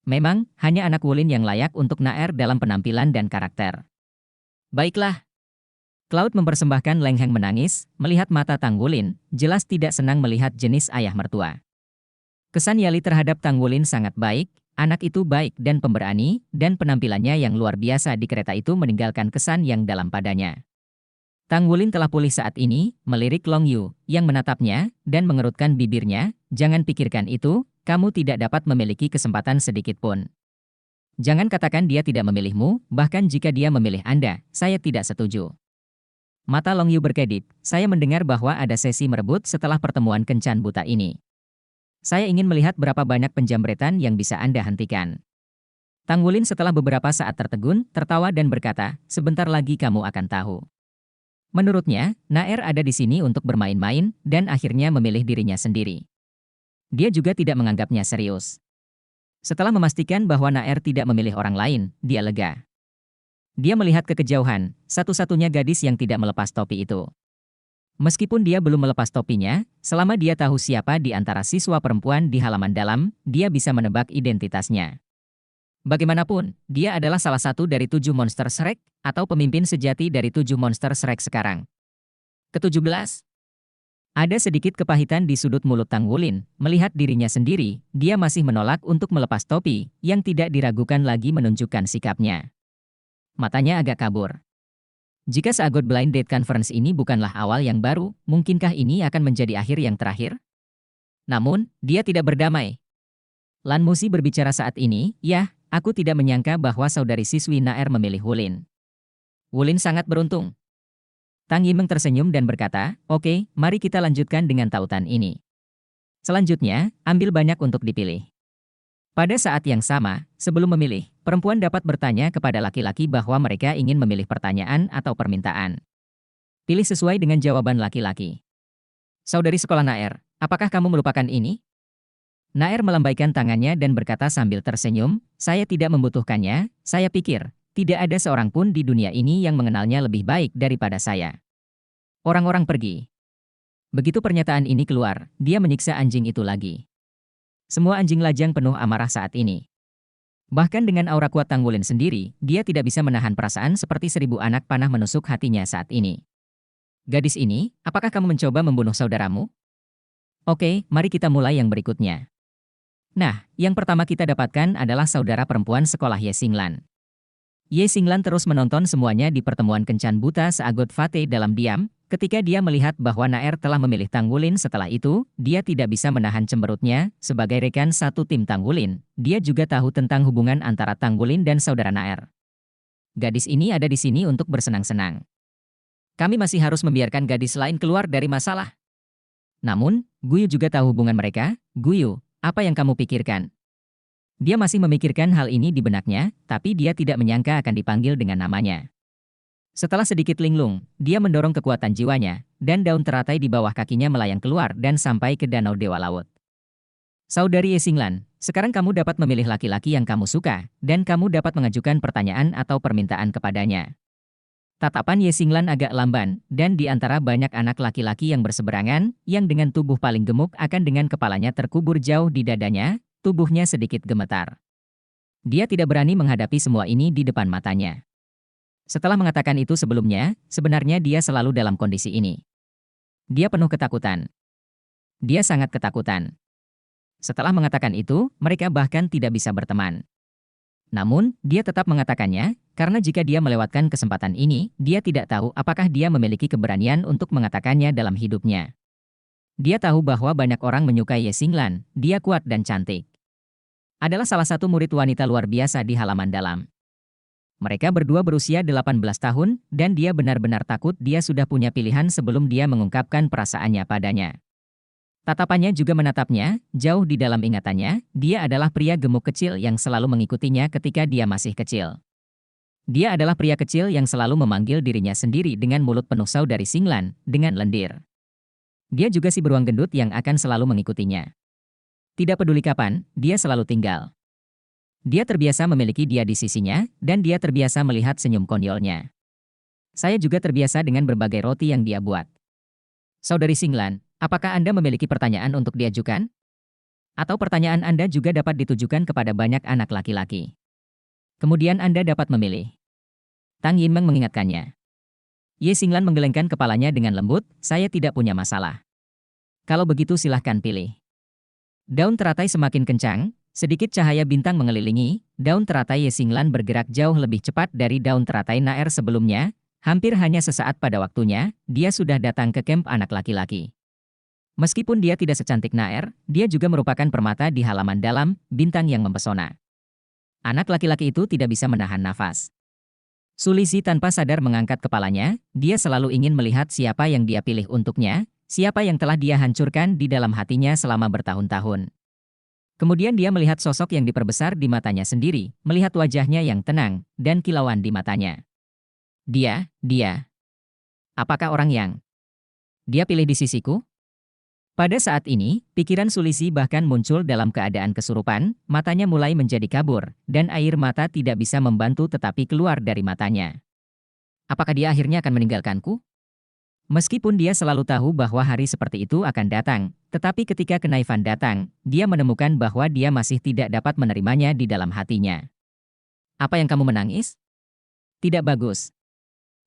Memang, hanya anak Wulin yang layak untuk Naer dalam penampilan dan karakter. Baiklah. Cloud mempersembahkan Leng Heng menangis, melihat mata Tang Wulin, jelas tidak senang melihat jenis ayah mertua. Kesan Yali terhadap Tang Wulin sangat baik, anak itu baik dan pemberani, dan penampilannya yang luar biasa di kereta itu meninggalkan kesan yang dalam padanya. Tang Wulin telah pulih saat ini, melirik Long Yu, yang menatapnya, dan mengerutkan bibirnya, jangan pikirkan itu, kamu tidak dapat memiliki kesempatan sedikit pun. Jangan katakan dia tidak memilihmu, bahkan jika dia memilih Anda, saya tidak setuju. Mata Long Yu berkedip, saya mendengar bahwa ada sesi merebut setelah pertemuan kencan buta ini. Saya ingin melihat berapa banyak penjambretan yang bisa Anda hentikan. Tang Wulin setelah beberapa saat tertegun, tertawa dan berkata, sebentar lagi kamu akan tahu. Menurutnya, Naer ada di sini untuk bermain-main, dan akhirnya memilih dirinya sendiri. Dia juga tidak menganggapnya serius. Setelah memastikan bahwa Naer tidak memilih orang lain, dia lega. Dia melihat ke kejauhan, satu-satunya gadis yang tidak melepas topi itu. Meskipun dia belum melepas topinya, selama dia tahu siapa di antara siswa perempuan di halaman dalam, dia bisa menebak identitasnya. Bagaimanapun, dia adalah salah satu dari 7 monster Shrek, atau pemimpin sejati dari 7 monster Shrek sekarang. Ke-17. Ada sedikit kepahitan di sudut mulut Tang Wulin, melihat dirinya sendiri, dia masih menolak untuk melepas topi, yang tidak diragukan lagi menunjukkan sikapnya. Matanya agak kabur. Jika Seagot Blind Date Conference ini bukanlah awal yang baru, mungkinkah ini akan menjadi akhir yang terakhir? Namun, dia tidak berdamai. Lan Musi berbicara saat ini, ya, aku tidak menyangka bahwa saudari siswi Naer memilih Wulin. Wulin sangat beruntung. Tang Yimeng tersenyum dan berkata, oke, mari kita lanjutkan dengan tautan ini. Selanjutnya, ambil banyak untuk dipilih. Pada saat yang sama, sebelum memilih, perempuan dapat bertanya kepada laki-laki bahwa mereka ingin memilih pertanyaan atau permintaan. Pilih sesuai dengan jawaban laki-laki. Saudari sekolah Naer, apakah kamu melupakan ini? Naer melambaikan tangannya dan berkata sambil tersenyum, saya tidak membutuhkannya, saya pikir, tidak ada seorang pun di dunia ini yang mengenalnya lebih baik daripada saya. Orang-orang pergi. Begitu pernyataan ini keluar, dia menyiksa anjing itu lagi. Semua anjing lajang penuh amarah saat ini. Bahkan dengan aura kuat Tang Wulin sendiri, dia tidak bisa menahan perasaan seperti 1000 anak panah menusuk hatinya saat ini. Gadis ini, apakah kamu mencoba membunuh saudaramu? Oke, mari kita mulai yang berikutnya. Nah, yang pertama kita dapatkan adalah saudara perempuan sekolah Ye Xinglan. Ye Xinglan terus menonton semuanya di pertemuan kencan buta seagut Fate dalam diam. Ketika dia melihat bahwa Naer telah memilih Tang Wulin setelah itu, dia tidak bisa menahan cemberutnya. Sebagai rekan satu tim Tang Wulin, dia juga tahu tentang hubungan antara Tang Wulin dan saudara Naer. Gadis ini ada di sini untuk bersenang-senang. Kami masih harus membiarkan gadis lain keluar dari masalah. Namun, Guyu juga tahu hubungan mereka. Guyu, apa yang kamu pikirkan? Dia masih memikirkan hal ini di benaknya, tapi dia tidak menyangka akan dipanggil dengan namanya. Setelah sedikit linglung, dia mendorong kekuatan jiwanya, dan daun teratai di bawah kakinya melayang keluar dan sampai ke Danau Dewa Laut. Saudari Ye Xinglan, sekarang kamu dapat memilih laki-laki yang kamu suka, dan kamu dapat mengajukan pertanyaan atau permintaan kepadanya. Tatapan Ye Xinglan agak lamban, dan di antara banyak anak laki-laki yang berseberangan, yang dengan tubuh paling gemuk akan dengan kepalanya terkubur jauh di dadanya, tubuhnya sedikit gemetar. Dia tidak berani menghadapi semua ini di depan matanya. Setelah mengatakan itu sebelumnya, sebenarnya dia selalu dalam kondisi ini. Dia penuh ketakutan. Dia sangat ketakutan. Setelah mengatakan itu, mereka bahkan tidak bisa berteman. Namun, dia tetap mengatakannya, karena jika dia melewatkan kesempatan ini, dia tidak tahu apakah dia memiliki keberanian untuk mengatakannya dalam hidupnya. Dia tahu bahwa banyak orang menyukai Ye Xinglan, dia kuat dan cantik. Adalah salah satu murid wanita luar biasa di halaman dalam. Mereka berdua berusia 18 tahun, dan dia benar-benar takut dia sudah punya pilihan sebelum dia mengungkapkan perasaannya padanya. Tatapannya juga menatapnya, jauh di dalam ingatannya, dia adalah pria gemuk kecil yang selalu mengikutinya ketika dia masih kecil. Dia adalah pria kecil yang selalu memanggil dirinya sendiri dengan mulut penuh saudari Xinglan, dengan lendir. Dia juga si beruang gendut yang akan selalu mengikutinya. Tidak peduli kapan, dia selalu tinggal. Dia terbiasa memiliki dia di sisinya, dan dia terbiasa melihat senyum konyolnya. Saya juga terbiasa dengan berbagai roti yang dia buat. Saudari Xinglan, apakah Anda memiliki pertanyaan untuk diajukan? Atau pertanyaan Anda juga dapat ditujukan kepada banyak anak laki-laki. Kemudian Anda dapat memilih. Tang Yinmeng mengingatkannya. Ye Xinglan menggelengkan kepalanya dengan lembut, saya tidak punya masalah. Kalau begitu silahkan pilih. Daun teratai semakin kencang, sedikit cahaya bintang mengelilingi, daun teratai Ye Xinglan bergerak jauh lebih cepat dari daun teratai Naer sebelumnya, hampir hanya sesaat pada waktunya, dia sudah datang ke kamp anak laki-laki. Meskipun dia tidak secantik Naer, dia juga merupakan permata di halaman dalam, bintang yang mempesona. Anak laki-laki itu tidak bisa menahan nafas. Sulisi tanpa sadar mengangkat kepalanya, dia selalu ingin melihat siapa yang dia pilih untuknya, siapa yang telah dia hancurkan di dalam hatinya selama bertahun-tahun. Kemudian dia melihat sosok yang diperbesar di matanya sendiri, melihat wajahnya yang tenang, dan kilauan di matanya. Dia. Apakah orang yang dia pilih di sisiku? Pada saat ini, pikiran Sulisi bahkan muncul dalam keadaan kesurupan, matanya mulai menjadi kabur, dan air mata tidak bisa membantu tetapi keluar dari matanya. Apakah dia akhirnya akan meninggalkanku? Meskipun dia selalu tahu bahwa hari seperti itu akan datang, tetapi ketika kenaifan datang, dia menemukan bahwa dia masih tidak dapat menerimanya di dalam hatinya. Apa yang kamu menangis? Tidak bagus.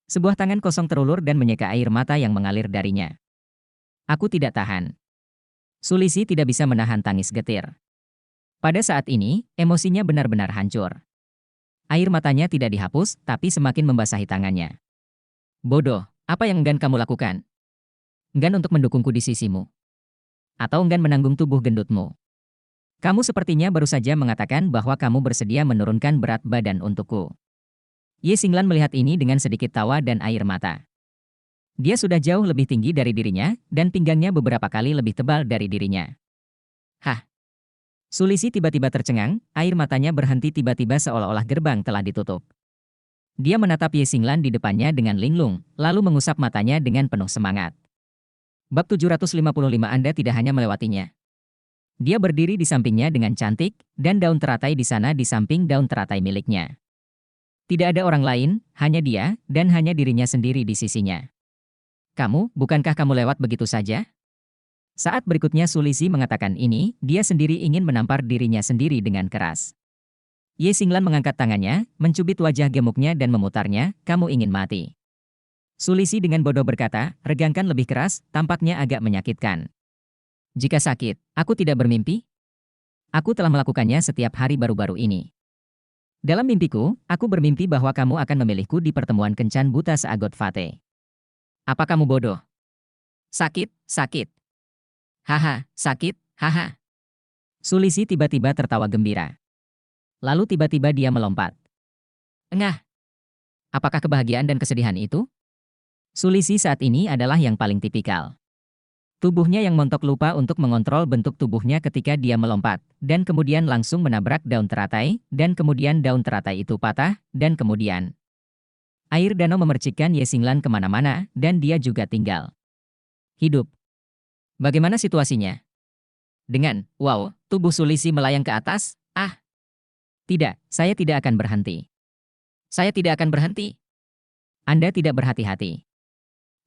Sebuah tangan kosong terulur dan menyeka air mata yang mengalir darinya. Aku tidak tahan. Sulisi tidak bisa menahan tangis getir. Pada saat ini, emosinya benar-benar hancur. Air matanya tidak dihapus, tapi semakin membasahi tangannya. Bodoh. Apa yang enggan kamu lakukan? Enggan untuk mendukungku di sisimu? Atau enggan menanggung tubuh gendutmu? Kamu sepertinya baru saja mengatakan bahwa kamu bersedia menurunkan berat badan untukku. Ye Xinglan melihat ini dengan sedikit tawa dan air mata. Dia sudah jauh lebih tinggi dari dirinya, dan pinggangnya beberapa kali lebih tebal dari dirinya. Hah? Sulisi tiba-tiba tercengang, air matanya berhenti tiba-tiba seolah-olah gerbang telah ditutup. Dia menatap Ye Xinglan di depannya dengan linglung, lalu mengusap matanya dengan penuh semangat. Bab 755 Anda tidak hanya melewatinya. Dia berdiri di sampingnya dengan cantik, dan daun teratai di sana di samping daun teratai miliknya. Tidak ada orang lain, hanya dia, dan hanya dirinya sendiri di sisinya. Bukankah kamu lewat begitu saja? Saat berikutnya Sulisi mengatakan ini, dia sendiri ingin menampar dirinya sendiri dengan keras. Ye Xinglan mengangkat tangannya, mencubit wajah gemuknya dan memutarnya, kamu ingin mati. Sulisi dengan bodoh berkata, regangkan lebih keras, tampaknya agak menyakitkan. Jika sakit, aku tidak bermimpi? Aku telah melakukannya setiap hari baru-baru ini. Dalam mimpiku, aku bermimpi bahwa kamu akan memilihku di pertemuan kencan buta seagot Fate. Apa kamu bodoh? Sakit, sakit. Haha, sakit, haha. Sulisi tiba-tiba tertawa gembira. Lalu tiba-tiba dia melompat. Engah, apakah kebahagiaan dan kesedihan itu? Sulisi saat ini adalah yang paling tipikal. Tubuhnya yang montok lupa untuk mengontrol bentuk tubuhnya ketika dia melompat, dan kemudian langsung menabrak daun teratai, dan kemudian daun teratai itu patah, dan kemudian air danau memercikkan Ye Xinglan kemana-mana, dan dia juga tinggal hidup. Bagaimana situasinya? Dengan, wow, tubuh Sulisi melayang ke atas, tidak, saya tidak akan berhenti. Saya tidak akan berhenti. Anda tidak berhati-hati.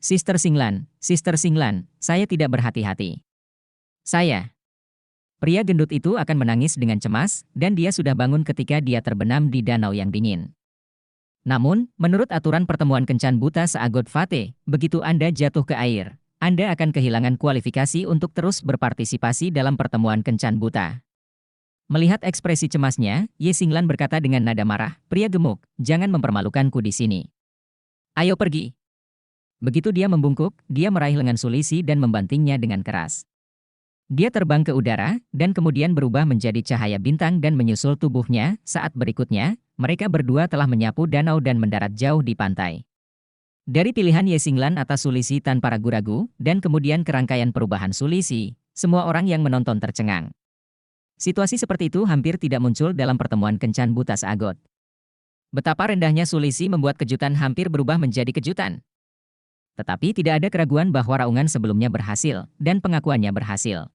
Sister Xinglan, saya tidak berhati-hati. Pria gendut itu akan menangis dengan cemas, dan dia sudah bangun ketika dia terbenam di danau yang dingin. Namun, menurut aturan pertemuan kencan buta seagot Fate, begitu Anda jatuh ke air, Anda akan kehilangan kualifikasi untuk terus berpartisipasi dalam pertemuan kencan buta. Melihat ekspresi cemasnya, Ye Xinglan berkata dengan nada marah, "Pria gemuk, jangan mempermalukanku di sini. Ayo pergi." Begitu dia membungkuk, dia meraih lengan Sulisi dan membantingnya dengan keras. Dia terbang ke udara, dan kemudian berubah menjadi cahaya bintang dan menyusul tubuhnya. Saat berikutnya, mereka berdua telah menyapu danau dan mendarat jauh di pantai. Dari pilihan Ye Xinglan atas Sulisi tanpa ragu-ragu, dan kemudian kerangkaian perubahan Sulisi, semua orang yang menonton tercengang. Situasi seperti itu hampir tidak muncul dalam pertemuan kencan buta seagot. Betapa rendahnya Sulisi membuat kejutan hampir berubah menjadi kejutan. Tetapi tidak ada keraguan bahwa raungan sebelumnya berhasil, dan pengakuannya berhasil.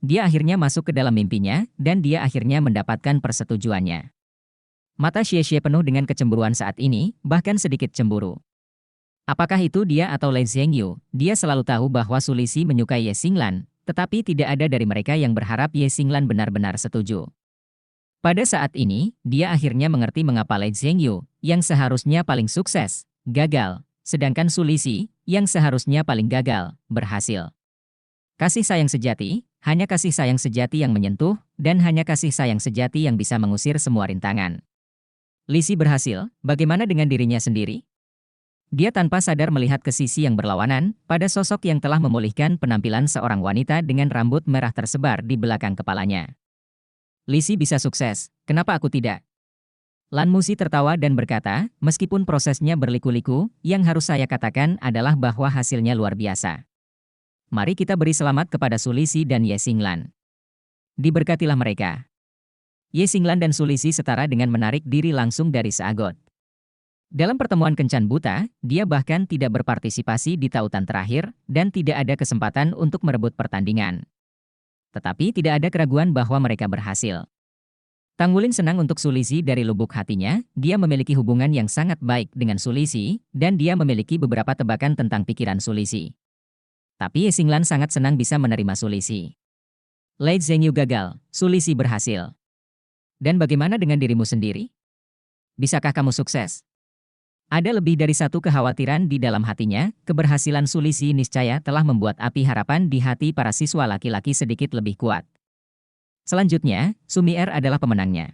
Dia akhirnya masuk ke dalam mimpinya, dan dia akhirnya mendapatkan persetujuannya. Mata Xie penuh dengan kecemburuan saat ini, bahkan sedikit cemburu. Apakah itu dia atau Lei Zhengyu? Dia selalu tahu bahwa Sulisi menyukai Ye Xinglan, tetapi tidak ada dari mereka yang berharap Ye Xinglan benar-benar setuju. Pada saat ini, dia akhirnya mengerti mengapa Lei Zhengyu, yang seharusnya paling sukses, gagal, sedangkan Sulisi, yang seharusnya paling gagal, berhasil. Kasih sayang sejati, hanya kasih sayang sejati yang menyentuh, dan hanya kasih sayang sejati yang bisa mengusir semua rintangan. Lisi berhasil, bagaimana dengan dirinya sendiri? Dia tanpa sadar melihat ke sisi yang berlawanan, pada sosok yang telah memulihkan penampilan seorang wanita dengan rambut merah tersebar di belakang kepalanya. Lisi bisa sukses, kenapa aku tidak? Lan Musi tertawa dan berkata, meskipun prosesnya berliku-liku, yang harus saya katakan adalah bahwa hasilnya luar biasa. Mari kita beri selamat kepada Sulisi dan Ye Xinglan. Diberkatilah mereka. Ye Xinglan dan Sulisi setara dengan menarik diri langsung dari seagot. Dalam pertemuan kencan buta, dia bahkan tidak berpartisipasi di tautan terakhir, dan tidak ada kesempatan untuk merebut pertandingan. Tetapi tidak ada keraguan bahwa mereka berhasil. Tanggulin senang untuk Sulisi dari lubuk hatinya, dia memiliki hubungan yang sangat baik dengan Sulisi, dan dia memiliki beberapa tebakan tentang pikiran Sulisi. Tapi Ye Xinglan sangat senang bisa menerima Sulisi. Lei Zhengyu gagal, Sulisi berhasil. Dan bagaimana dengan dirimu sendiri? Bisakah kamu sukses? Ada lebih dari satu kekhawatiran di dalam hatinya, keberhasilan Sulisi niscaya telah membuat api harapan di hati para siswa laki-laki sedikit lebih kuat. Selanjutnya, Sumier adalah pemenangnya.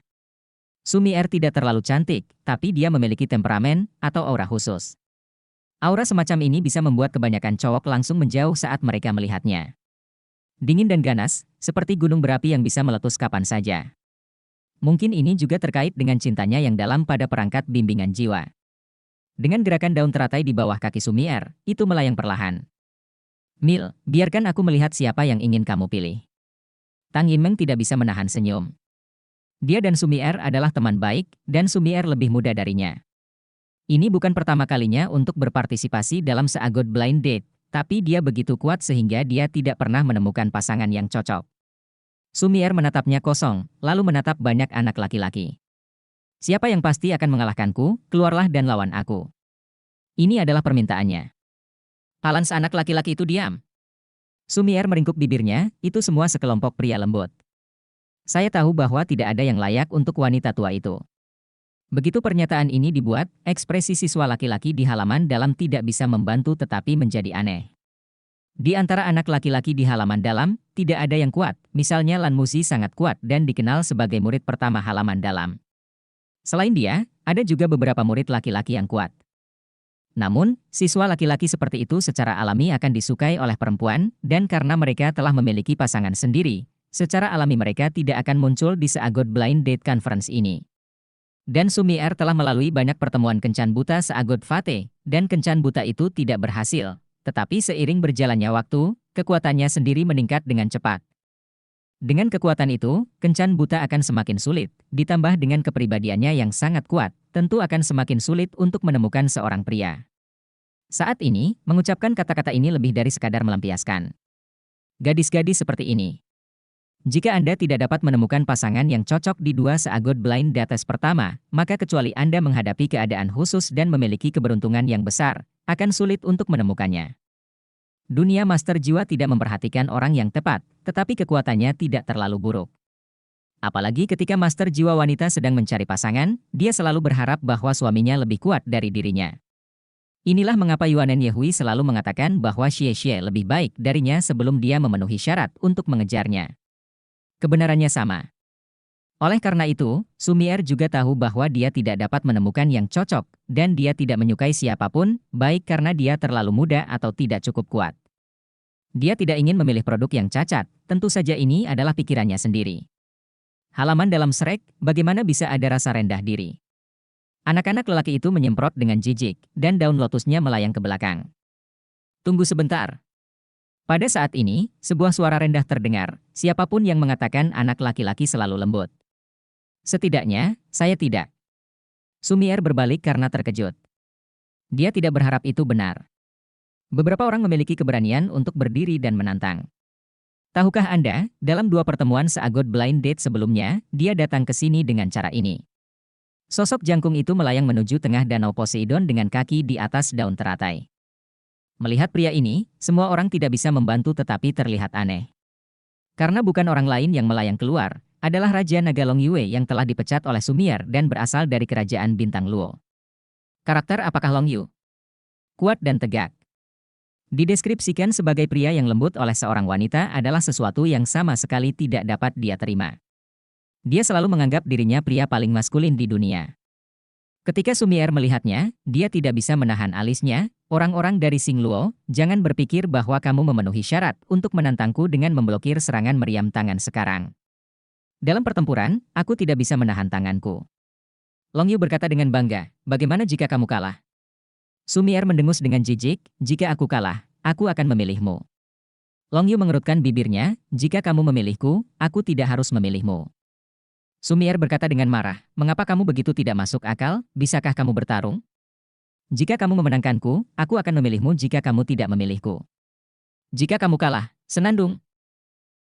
Sumier tidak terlalu cantik, tapi dia memiliki temperamen atau aura khusus. Aura semacam ini bisa membuat kebanyakan cowok langsung menjauh saat mereka melihatnya. Dingin dan ganas, seperti gunung berapi yang bisa meletus kapan saja. Mungkin ini juga terkait dengan cintanya yang dalam pada perangkat bimbingan jiwa. Dengan gerakan daun teratai di bawah kaki Sumier, itu melayang perlahan. Mil, biarkan aku melihat siapa yang ingin kamu pilih. Tang Yinmeng tidak bisa menahan senyum. Dia dan Sumier adalah teman baik, dan Sumier lebih muda darinya. Ini bukan pertama kalinya untuk berpartisipasi dalam seagot blind date, tapi dia begitu kuat sehingga dia tidak pernah menemukan pasangan yang cocok. Sumier menatapnya kosong, lalu menatap banyak anak laki-laki. Siapa yang pasti akan mengalahkanku, keluarlah dan lawan aku. Ini adalah permintaannya. Palans anak laki-laki itu diam. Sumier meringkuk bibirnya, itu semua sekelompok pria lembut. Saya tahu bahwa tidak ada yang layak untuk wanita tua itu. Begitu pernyataan ini dibuat, ekspresi siswa laki-laki di halaman dalam tidak bisa membantu tetapi menjadi aneh. Di antara anak laki-laki di halaman dalam, tidak ada yang kuat, misalnya Lan Musi sangat kuat dan dikenal sebagai murid pertama halaman dalam. Selain dia, ada juga beberapa murid laki-laki yang kuat. Namun, siswa laki-laki seperti itu secara alami akan disukai oleh perempuan, dan karena mereka telah memiliki pasangan sendiri, secara alami mereka tidak akan muncul di Seagot Blind Date Conference ini. Dan Sumier telah melalui banyak pertemuan kencan buta Seagot Fate, dan kencan buta itu tidak berhasil. Tetapi seiring berjalannya waktu, kekuatannya sendiri meningkat dengan cepat. Dengan kekuatan itu, kencan buta akan semakin sulit, ditambah dengan kepribadiannya yang sangat kuat, tentu akan semakin sulit untuk menemukan seorang pria. Saat ini, mengucapkan kata-kata ini lebih dari sekadar melampiaskan. Gadis-gadis seperti ini. Jika Anda tidak dapat menemukan pasangan yang cocok di dua Seagot Blind Dates pertama, maka kecuali Anda menghadapi keadaan khusus dan memiliki keberuntungan yang besar, akan sulit untuk menemukannya. Dunia master jiwa tidak memperhatikan orang yang tepat, tetapi kekuatannya tidak terlalu buruk. Apalagi ketika master jiwa wanita sedang mencari pasangan, dia selalu berharap bahwa suaminya lebih kuat dari dirinya. Inilah mengapa Yuanen Yehui selalu mengatakan bahwa Xie Xie lebih baik darinya sebelum dia memenuhi syarat untuk mengejarnya. Kebenarannya sama. Oleh karena itu, Sumier juga tahu bahwa dia tidak dapat menemukan yang cocok, dan dia tidak menyukai siapapun, baik karena dia terlalu muda atau tidak cukup kuat. Dia tidak ingin memilih produk yang cacat, tentu saja ini adalah pikirannya sendiri. Halaman dalam Shrek, bagaimana bisa ada rasa rendah diri? Anak-anak lelaki itu menyemprot dengan jijik, dan daun lotusnya melayang ke belakang. Tunggu sebentar. Pada saat ini, sebuah suara rendah terdengar, siapapun yang mengatakan anak laki-laki selalu lembut. Setidaknya, saya tidak. Sumier berbalik karena terkejut. Dia tidak berharap itu benar. Beberapa orang memiliki keberanian untuk berdiri dan menantang. Tahukah Anda, dalam dua pertemuan Seagot Blind Date sebelumnya, dia datang ke sini dengan cara ini. Sosok jangkung itu melayang menuju tengah danau Poseidon dengan kaki di atas daun teratai. Melihat pria ini, semua orang tidak bisa membantu tetapi terlihat aneh. Karena bukan orang lain yang melayang keluar, adalah Raja Naga Long Yue yang telah dipecat oleh Sumier dan berasal dari kerajaan Bintang Luo. Karakter apakah Long Yu? Kuat dan tegak. Dideskripsikan sebagai pria yang lembut oleh seorang wanita adalah sesuatu yang sama sekali tidak dapat dia terima. Dia selalu menganggap dirinya pria paling maskulin di dunia. Ketika Sumier melihatnya, dia tidak bisa menahan alisnya. Orang-orang dari Xingluo, jangan berpikir bahwa kamu memenuhi syarat untuk menantangku dengan memblokir serangan meriam tangan sekarang. Dalam pertempuran, aku tidak bisa menahan tanganku. Long Yu berkata dengan bangga, bagaimana jika kamu kalah? Sumier mendengus dengan jijik, jika aku kalah, aku akan memilihmu. Long Yu mengerutkan bibirnya, jika kamu memilihku, aku tidak harus memilihmu. Sumier berkata dengan marah, mengapa kamu begitu tidak masuk akal, bisakah kamu bertarung? Jika kamu memenangkanku, aku akan memilihmu jika kamu tidak memilihku. Jika kamu kalah, senandung.